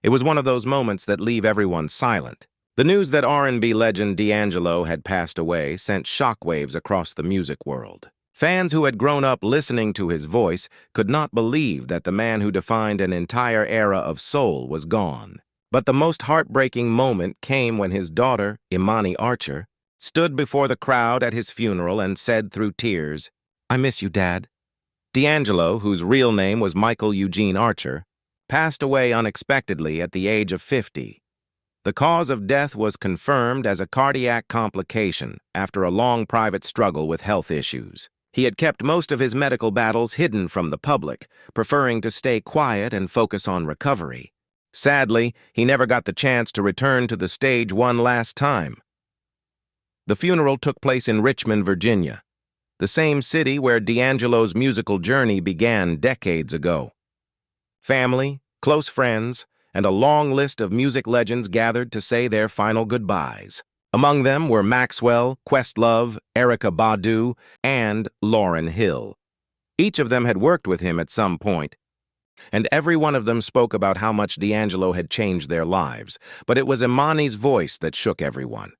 It was one of those moments that leave everyone silent. The news that R&B legend D'Angelo had passed away sent shockwaves across the music world. Fans who had grown up listening to his voice could not believe that the man who defined an entire era of soul was gone. But the most heartbreaking moment came when his daughter, Imani Archer, stood before the crowd at his funeral and said through tears, "I miss you, Dad." D'Angelo, whose real name was Michael Eugene Archer, passed away unexpectedly at the age of 50. The cause of death was confirmed as a cardiac complication after a long private struggle with health issues. He had kept most of his medical battles hidden from the public, preferring to stay quiet and focus on recovery. Sadly, he never got the chance to return to the stage one last time. The funeral took place in Richmond, Virginia, the same city where D'Angelo's musical journey began decades ago. Family, close friends, and a long list of music legends gathered to say their final goodbyes. Among them were Maxwell, Questlove, Erykah Badu, and Lauryn Hill. Each of them had worked with him at some point, and every one of them spoke about how much D'Angelo had changed their lives, but it was Imani's voice that shook everyone.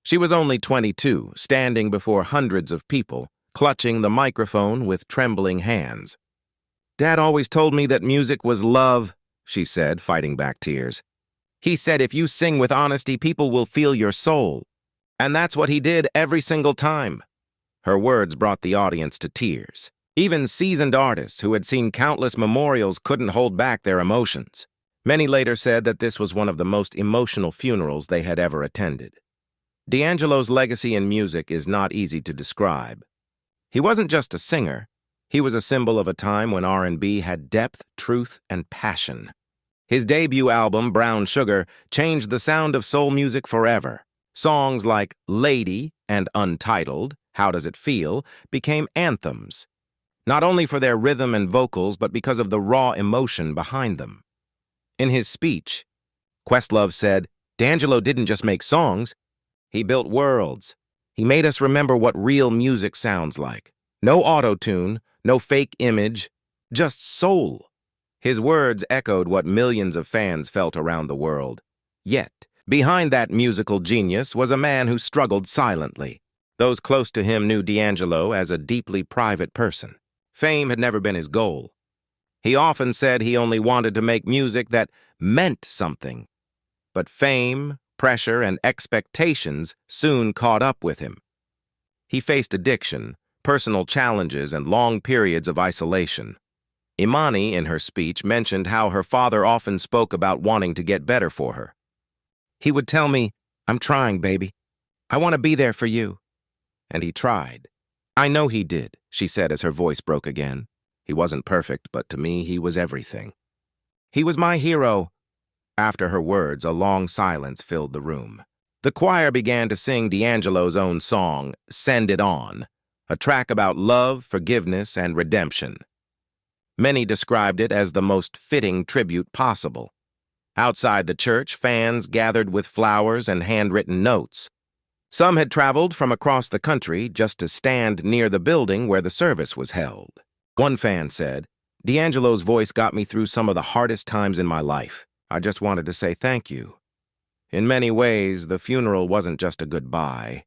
She was only 22, standing before hundreds of people, clutching the microphone with trembling hands. "Dad always told me that music was love," she said, fighting back tears. "He said if you sing with honesty, people will feel your soul. And that's what he did every single time." Her words brought the audience to tears. Even seasoned artists who had seen countless memorials couldn't hold back their emotions. Many later said that this was one of the most emotional funerals they had ever attended. D'Angelo's legacy in music is not easy to describe. He wasn't just a singer. He was a symbol of a time when R&B had depth, truth, and passion. His debut album, Brown Sugar, changed the sound of soul music forever. Songs like Lady and Untitled, How Does It Feel, became anthems, not only for their rhythm and vocals, but because of the raw emotion behind them. In his speech, Questlove said, "D'Angelo didn't just make songs, he built worlds. He made us remember what real music sounds like. No auto-tune, no fake image, just soul." His words echoed what millions of fans felt around the world. Yet, behind that musical genius was a man who struggled silently. Those close to him knew D'Angelo as a deeply private person. Fame had never been his goal. He often said he only wanted to make music that meant something. But fame, pressure, and expectations soon caught up with him. He faced addiction, personal challenges, and long periods of isolation. Imani, in her speech, mentioned how her father often spoke about wanting to get better for her. "He would tell me, 'I'm trying, baby. I want to be there for you.' And he tried. I know he did," she said as her voice broke again. "He wasn't perfect, but to me, he was everything. He was my hero." After her words, a long silence filled the room. The choir began to sing D'Angelo's own song, "Send It On," a track about love, forgiveness, and redemption. Many described it as the most fitting tribute possible. Outside the church, fans gathered with flowers and handwritten notes. Some had traveled from across the country just to stand near the building where the service was held. One fan said, "D'Angelo's voice got me through some of the hardest times in my life. I just wanted to say thank you." In many ways, the funeral wasn't just a goodbye.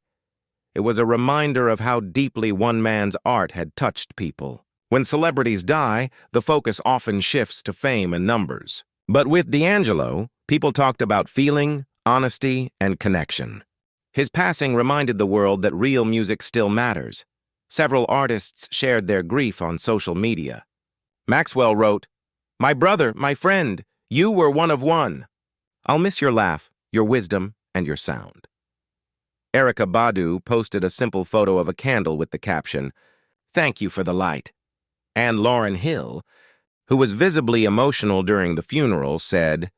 It was a reminder of how deeply one man's art had touched people. When celebrities die, the focus often shifts to fame and numbers. But with D'Angelo, people talked about feeling, honesty, and connection. His passing reminded the world that real music still matters. Several artists shared their grief on social media. Maxwell wrote, "My brother, my friend, you were one of one. I'll miss your laugh, your wisdom, and your sound." Erykah Badu posted a simple photo of a candle with the caption, "Thank you for the light." And Lauryn Hill, who was visibly emotional during the funeral, said,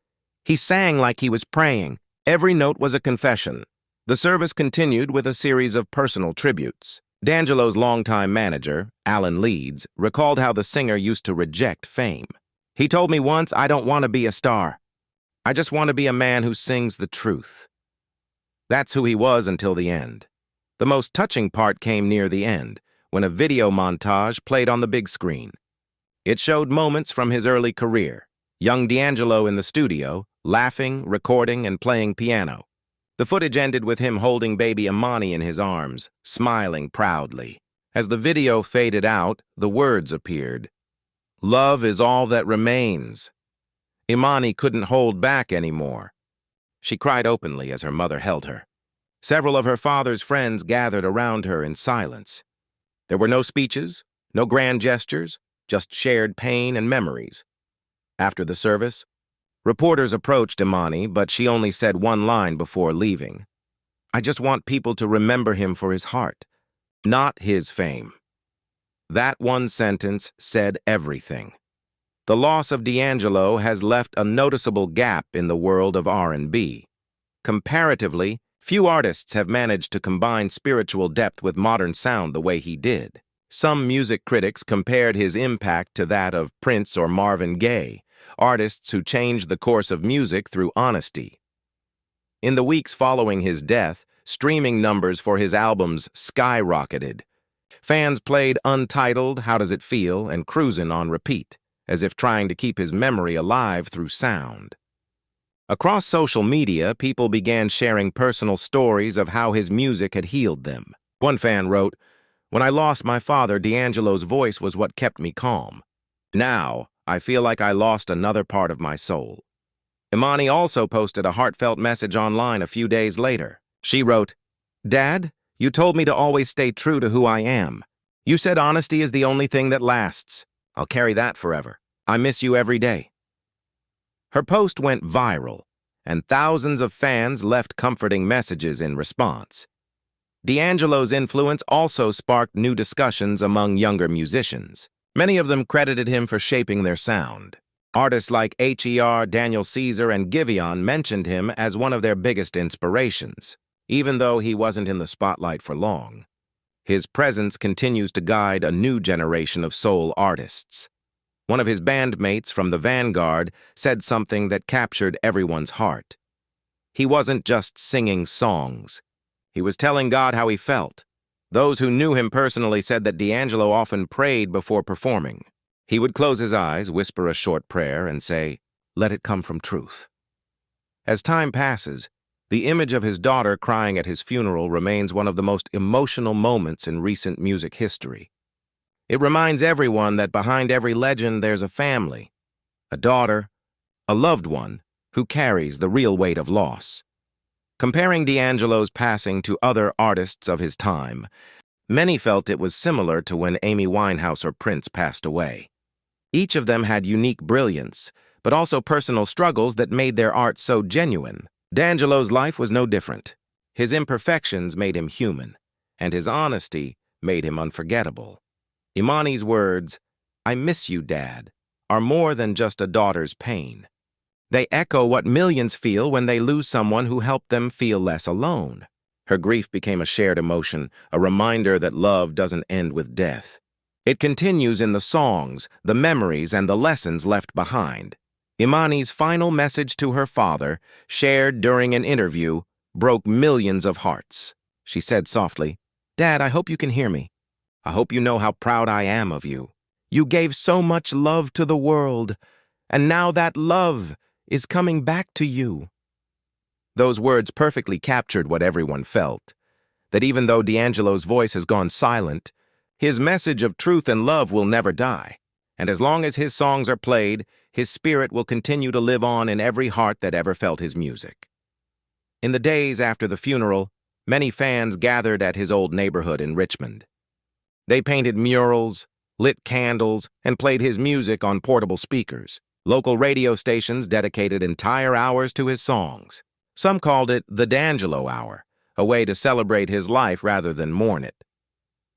"He sang like he was praying. Every note was a confession." The service continued with a series of personal tributes. D'Angelo's longtime manager, Alan Leeds, recalled how the singer used to reject fame. "He told me once, 'I don't want to be a star. I just want to be a man who sings the truth.'" That's who he was until the end. The most touching part came near the end, when a video montage played on the big screen. It showed moments from his early career, Young D'Angelo in the studio, laughing, recording, and playing piano. The footage ended with him holding baby Imani in his arms, smiling proudly. As the video faded out, the words appeared. "Love is all that remains." Imani couldn't hold back anymore. She cried openly as her mother held her. Several of her father's friends gathered around her in silence. There were no speeches, no grand gestures, just shared pain and memories. After the service, reporters approached Imani, but she only said one line before leaving. "I just want people to remember him for his heart, not his fame." That one sentence said everything. The loss of D'Angelo has left a noticeable gap in the world of R&B. Comparatively, few artists have managed to combine spiritual depth with modern sound the way he did. Some music critics compared his impact to that of Prince or Marvin Gaye, artists who changed the course of music through honesty. In the weeks following his death, streaming numbers for his albums skyrocketed. Fans played Untitled, How Does It Feel, and Cruisin' on repeat, as if trying to keep his memory alive through sound. Across social media, people began sharing personal stories of how his music had healed them. One fan wrote, "When I lost my father, D'Angelo's voice was what kept me calm. Now, I feel like I lost another part of my soul." Imani also posted a heartfelt message online a few days later. She wrote, "Dad, you told me to always stay true to who I am. You said honesty is the only thing that lasts. I'll carry that forever. I miss you every day." Her post went viral, and thousands of fans left comforting messages in response. D'Angelo's influence also sparked new discussions among younger musicians. Many of them credited him for shaping their sound. Artists like Her, Daniel Caesar, and Giveon mentioned him as one of their biggest inspirations, even though he wasn't in the spotlight for long. His presence continues to guide a new generation of soul artists. One of his bandmates from the Vanguard said something that captured everyone's heart. He wasn't just singing songs. He was telling God how he felt. Those who knew him personally said that D'Angelo often prayed before performing. He would close his eyes, whisper a short prayer, and say, "Let it come from truth." As time passes, the image of his daughter crying at his funeral remains one of the most emotional moments in recent music history. It reminds everyone that behind every legend there's a family, a daughter, a loved one who carries the real weight of loss. Comparing D'Angelo's passing to other artists of his time, many felt it was similar to when Amy Winehouse or Prince passed away. Each of them had unique brilliance, but also personal struggles that made their art so genuine. D'Angelo's life was no different. His imperfections made him human, and his honesty made him unforgettable. Imani's words, "I miss you, Dad," are more than just a daughter's pain. They echo what millions feel when they lose someone who helped them feel less alone. Her grief became a shared emotion, a reminder that love doesn't end with death. It continues in the songs, the memories, and the lessons left behind. Imani's final message to her father, shared during an interview, broke millions of hearts. She said softly, "Dad, I hope you can hear me. I hope you know how proud I am of you. You gave so much love to the world, and now that love is coming back to you." Those words perfectly captured what everyone felt, that even though D'Angelo's voice has gone silent, his message of truth and love will never die, and as long as his songs are played, his spirit will continue to live on in every heart that ever felt his music. In the days after the funeral, many fans gathered at his old neighborhood in Richmond. They painted murals, lit candles, and played his music on portable speakers. Local radio stations dedicated entire hours to his songs. Some called it the D'Angelo Hour, a way to celebrate his life rather than mourn it.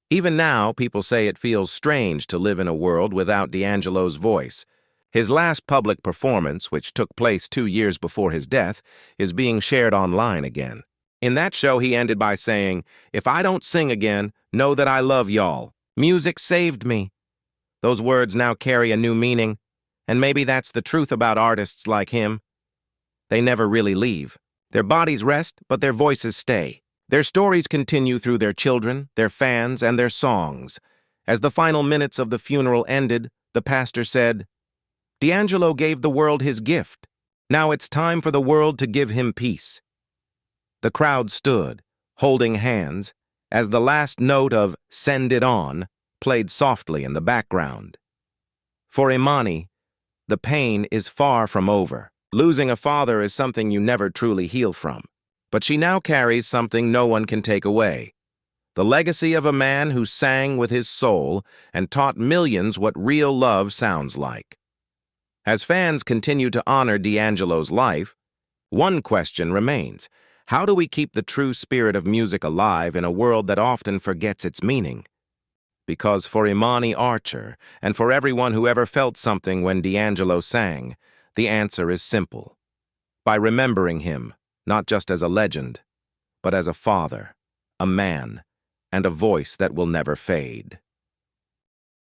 Even now, people say it feels strange to live in a world without D'Angelo's voice. His last public performance, which took place 2 years before his death, is being shared online again. In that show, he ended by saying, "If I don't sing again, know that I love y'all. Music saved me." Those words now carry a new meaning, and maybe that's the truth about artists like him. They never really leave. Their bodies rest, but their voices stay. Their stories continue through their children, their fans, and their songs. As the final minutes of the funeral ended, the pastor said, D'Angelo gave the world his gift. Now it's time for the world to give him peace. The crowd stood, holding hands, as the last note of "Send It On" played softly in the background. For Imani, the pain is far from over. Losing a father is something you never truly heal from. But she now carries something no one can take away: the legacy of a man who sang with his soul and taught millions what real love sounds like. As fans continue to honor D'Angelo's life, one question remains: how do we keep the true spirit of music alive in a world that often forgets its meaning? Because for Imani Archer, and for everyone who ever felt something when D'Angelo sang, the answer is simple: by remembering him, not just as a legend, but as a father, a man, and a voice that will never fade.